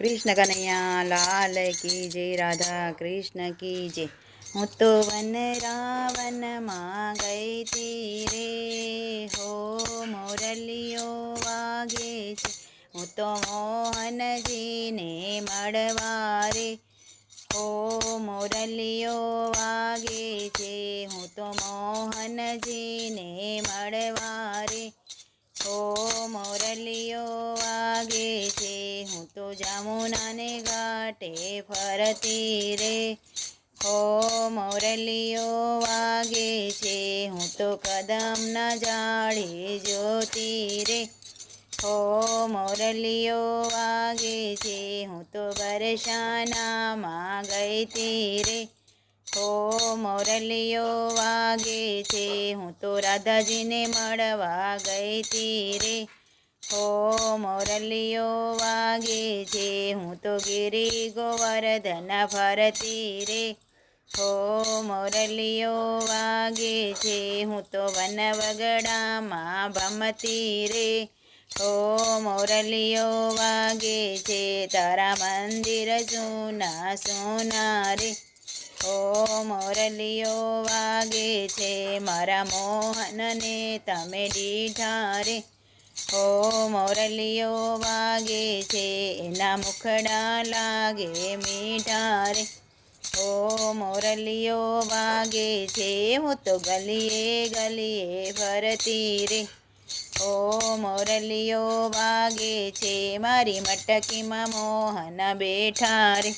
कृष्ण कन्हैया लाल की जय, राधा कृष्ण की जय। हूँ तो वन रावण माँ गई थी रे, हो मोरलियो वागे छे। हूँ तो मोहन जी ने मळवा रे, हो मोरलियो वागे छे। हूँ तो मोहन जी ने मळवा रे, हो मोरलियो वागे छे। हूँ तो जमुना ने घाटे फरती रे, हो मोरलियो वागे छे। हूँ तो कदम न जाड़े जोती रे, हो मोरलियो वागे छे। हूँ तो बरसाना माँ गई थी रे, हो मोरलियो वागे छे। हूँ तो राधा जी ने मळवा गई थी रे, हो मोरलियो वागे छे। हूँ तो गिरी गोवर्धन फरती रे, हो मोरलियो वागे छे। हूँ तो वन वगड़ा माँ भमती रे, हो मोरलियो वागे छे। तारा मंदिर जूना सोना रे, हो मोरलियो वागे छे। मारा मोहन ने तमे दीठा रे, हो मोरलियो वागे छे। एना मुखड़ा लागे मीठा रे, हो मोरलियो वागे छे। हूँ तो गलिए गलिए फरती रे, हो मोरलियो वागे छे। मारी मटकी में मोहन बैठा रे,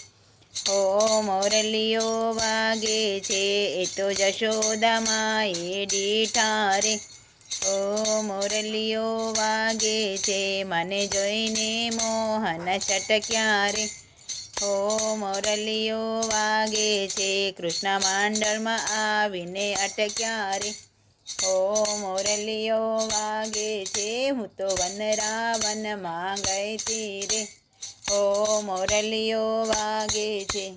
हो मोरलियो वागे छे। ए तो जशोदा माए दीठा रे, हो मोरलियो वागे छे। मने जोईने मोहन छटक्या रे, हो मोरलियो वागे छे। कृष्ण मंडल में आवीने अटक्या रे, हो मोरलियो वागे छे। हूँ तो वन रावण माँ गई थी रे, हो मोरलियो वागे छे।